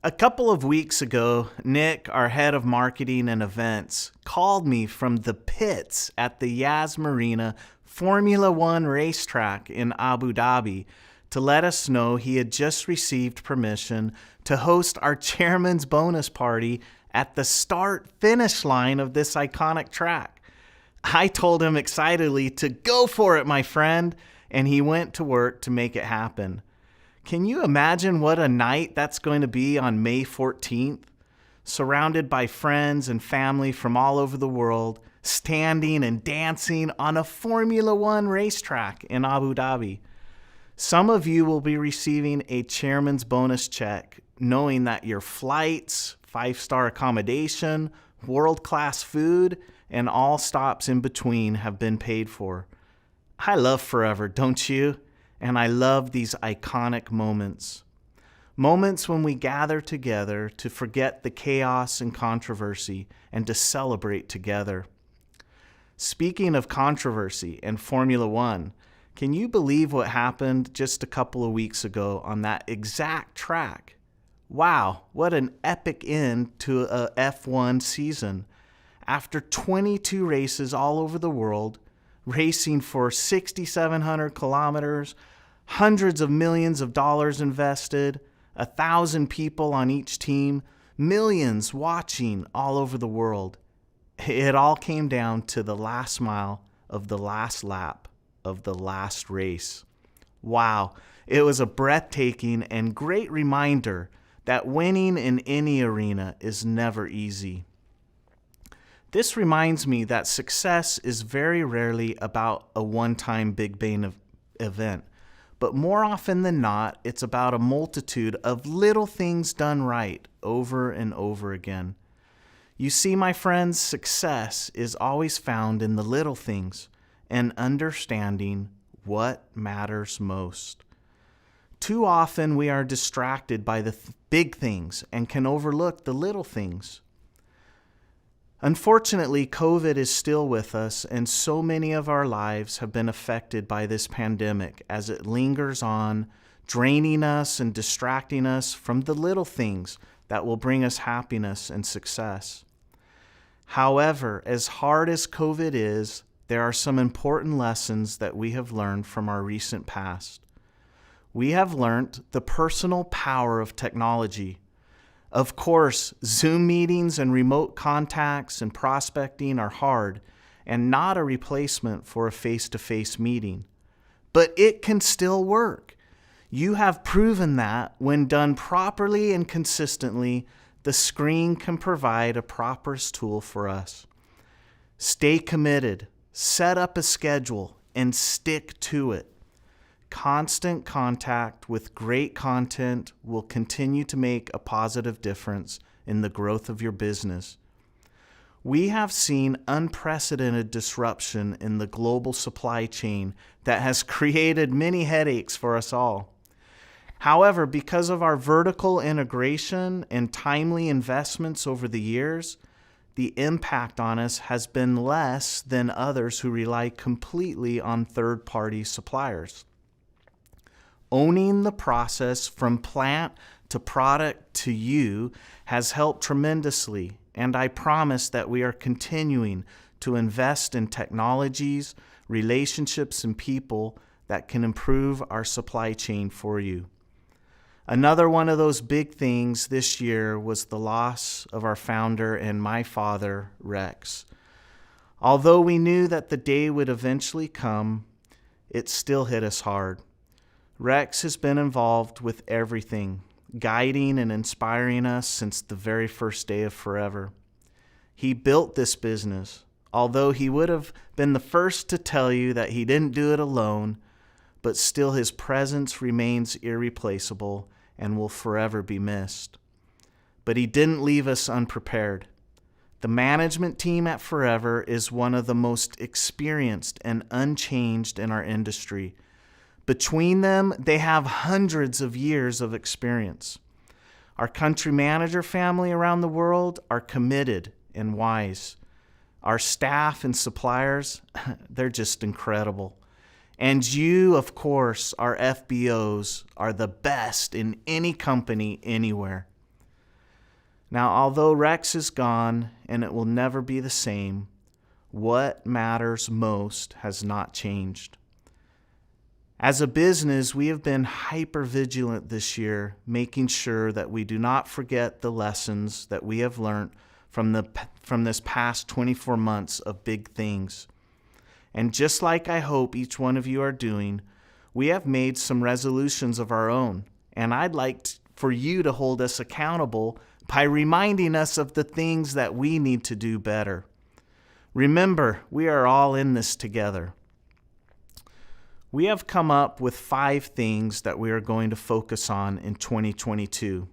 A couple of weeks ago, Nick, our head of marketing and events, called me from the pits at the Yas Marina Formula One racetrack in Abu Dhabi to let us know he had just received permission to host our chairman's bonus party at the start-finish line of this iconic track. I told him excitedly to go for it, my friend, and he went to work to make it happen. Can you imagine what a night that's going to be on May 14th? Surrounded by friends and family from all over the world, standing and dancing on a Formula One racetrack in Abu Dhabi. Some of you will be receiving a chairman's bonus check, knowing that your flights, 5-star accommodation, world-class food, and all stops in between have been paid for. I love Forever, don't you? And I love these iconic moments. Moments when we gather together to forget the chaos and controversy and to celebrate together. Speaking of controversy and Formula One, can you believe what happened just a couple of weeks ago on that exact track? Wow, what an epic end to a F1 season. After 22 races all over the world, racing for 6,700 kilometers, hundreds of millions of dollars invested, 1,000 people on each team, millions watching all over the world. It all came down to the last mile of the last lap of the last race. Wow, it was a breathtaking and great reminder that winning in any arena is never easy. This reminds me that success is very rarely about a one-time big bang event, but more often than not, it's about a multitude of little things done right over and over again. You see, my friends, success is always found in the little things and understanding what matters most. Too often we are distracted by the big things and can overlook the little things. Unfortunately, COVID is still with us, and so many of our lives have been affected by this pandemic as it lingers on, draining us and distracting us from the little things that will bring us happiness and success. However, as hard as COVID is, there are some important lessons that we have learned from our recent past. We have learned the personal power of technology. Of course, Zoom meetings and remote contacts and prospecting are hard and not a replacement for a face-to-face meeting. But it can still work. You have proven that when done properly and consistently, the screen can provide a proper tool for us. Stay committed, set up a schedule, and stick to it. Constant contact with great content will continue to make a positive difference in the growth of your business. We have seen unprecedented disruption in the global supply chain that has created many headaches for us all. However, because of our vertical integration and timely investments over the years, the impact on us has been less than others who rely completely on third-party suppliers. Owning the process from plant to product to you has helped tremendously, and I promise that we are continuing to invest in technologies, relationships, and people that can improve our supply chain for you. Another one of those big things this year was the loss of our founder and my father, Rex. Although we knew that the day would eventually come, it still hit us hard. Rex has been involved with everything, guiding and inspiring us since the very first day of Forever. He built this business, although he would have been the first to tell you that he didn't do it alone, but still his presence remains irreplaceable and will forever be missed. But he didn't leave us unprepared. The management team at Forever is one of the most experienced and unchanged in our industry. Between them, they have hundreds of years of experience. Our country manager family around the world are committed and wise. Our staff and suppliers, they're just incredible. And you, of course, our FBOs, are the best in any company anywhere. Now, although Rex is gone and it will never be the same, what matters most has not changed. As a business, we have been hyper vigilant this year, making sure that we do not forget the lessons that we have learned from this past 24 months of big things. And just like I hope each one of you are doing, we have made some resolutions of our own. And I'd like for you to hold us accountable by reminding us of the things that we need to do better. Remember, we are all in this together. We have come up with 5 things that we are going to focus on in 2022.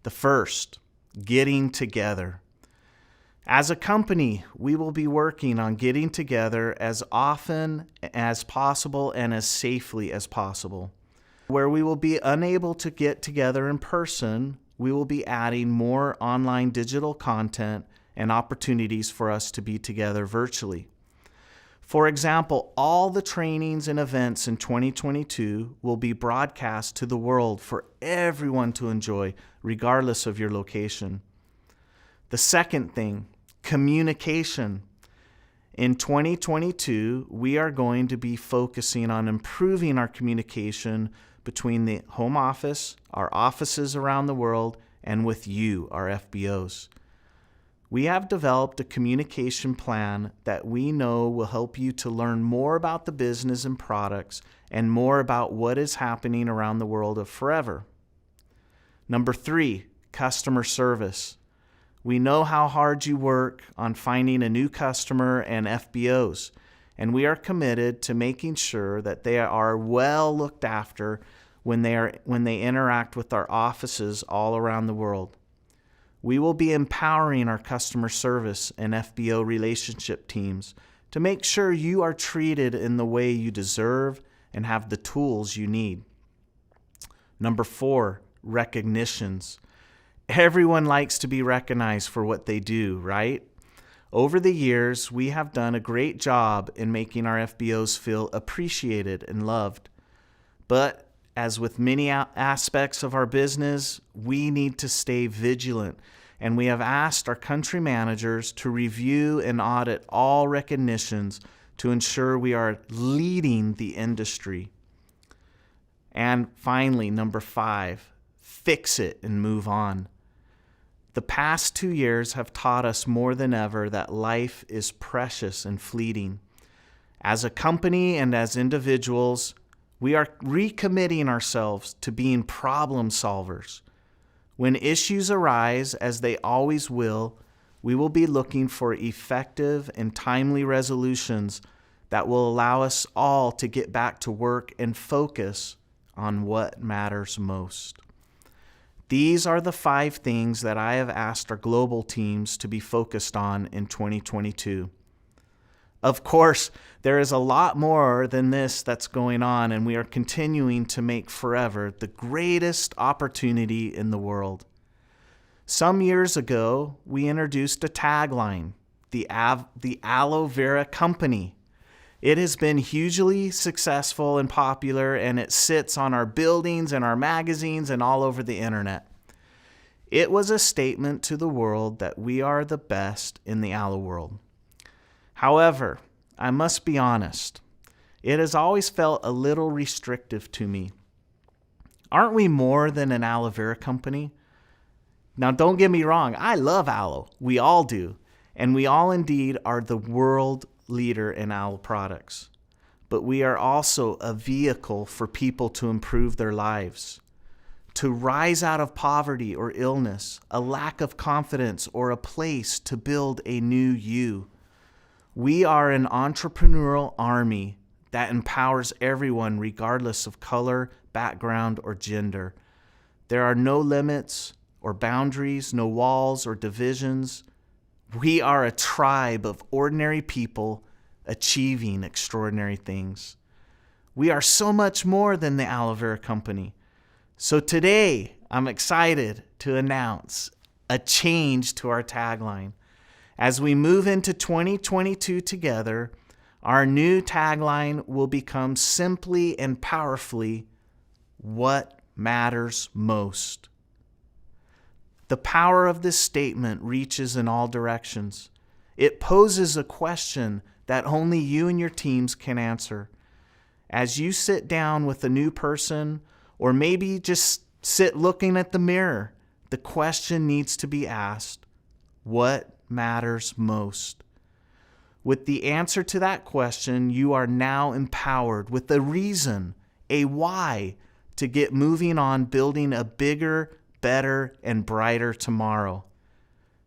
The first, getting together. As a company, we will be working on getting together as often as possible and as safely as possible. Where we will be unable to get together in person, we will be adding more online digital content and opportunities for us to be together virtually. For example, all the trainings and events in 2022 will be broadcast to the world for everyone to enjoy, regardless of your location. The second thing, communication. In 2022, we are going to be focusing on improving our communication between the home office, our offices around the world, and with you, our FBOs. We have developed a communication plan that we know will help you to learn more about the business and products and more about what is happening around the world of forever. Number 3, customer service. We know how hard you work on finding a new customer and FBOs, and we are committed to making sure that they are well looked after when they interact with our offices all around the world. We will be empowering our customer service and FBO relationship teams to make sure you are treated in the way you deserve and have the tools you need. Number 4, recognitions. Everyone likes to be recognized for what they do, right? Over the years, we have done a great job in making our FBOs feel appreciated and loved. But as with many aspects of our business, we need to stay vigilant, and we have asked our country managers to review and audit all recognitions to ensure we are leading the industry. And finally, number 5, fix it and move on. The past 2 years have taught us more than ever that life is precious and fleeting. As a company and as individuals, we are recommitting ourselves to being problem solvers. When issues arise, as they always will, we will be looking for effective and timely resolutions that will allow us all to get back to work and focus on what matters most. These are the 5 things that I have asked our global teams to be focused on in 2022. Of course, there is a lot more than this that's going on, and we are continuing to make forever the greatest opportunity in the world. Some years ago, we introduced a tagline, the Aloe Vera Company. It has been hugely successful and popular, and it sits on our buildings and our magazines and all over the internet. It was a statement to the world that we are the best in the aloe world. However, I must be honest, it has always felt a little restrictive to me. Aren't we more than an aloe vera company? Now, don't get me wrong, I love aloe. We all do. And we all indeed are the world leader in aloe products. But we are also a vehicle for people to improve their lives, to rise out of poverty or illness, a lack of confidence, or a place to build a new you. We are an entrepreneurial army that empowers everyone regardless of color, background, or gender. There are no limits or boundaries, no walls or divisions. We are a tribe of ordinary people achieving extraordinary things. We are so much more than the Aloe Vera Company. So today, I'm excited to announce a change to our tagline. As we move into 2022 together, our new tagline will become simply and powerfully, what matters most. The power of this statement reaches in all directions. It poses a question that only you and your teams can answer. As you sit down with a new person, or maybe just sit looking at the mirror, the question needs to be asked: what matters most? With the answer to that question, you are now empowered with a reason, a why, to get moving on building a bigger, better, and brighter tomorrow.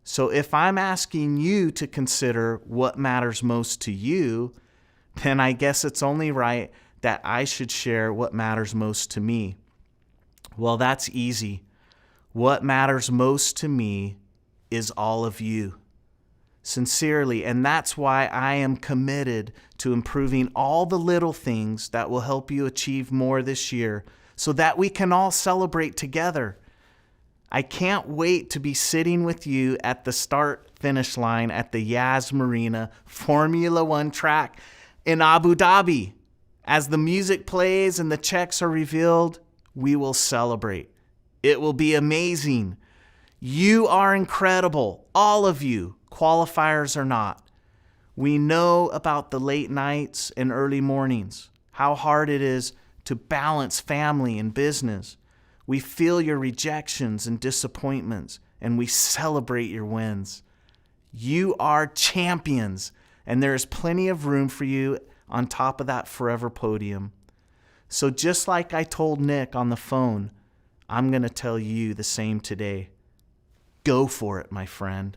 So if I'm asking you to consider what matters most to you, then I guess it's only right that I should share what matters most to me. Well, that's easy. What matters most to me is all of you. Sincerely, and that's why I am committed to improving all the little things that will help you achieve more this year so that we can all celebrate together. I can't wait to be sitting with you at the start-finish line at the Yas Marina Formula One track in Abu Dhabi. As the music plays and the checks are revealed, we will celebrate. It will be amazing. You are incredible, all of you, qualifiers or not. We know about the late nights and early mornings, how hard it is to balance family and business. We feel your rejections and disappointments, and we celebrate your wins. You are champions, and there is plenty of room for you on top of that forever podium. So just like I told Nick on the phone, I'm going to tell you the same today. Go for it, my friend.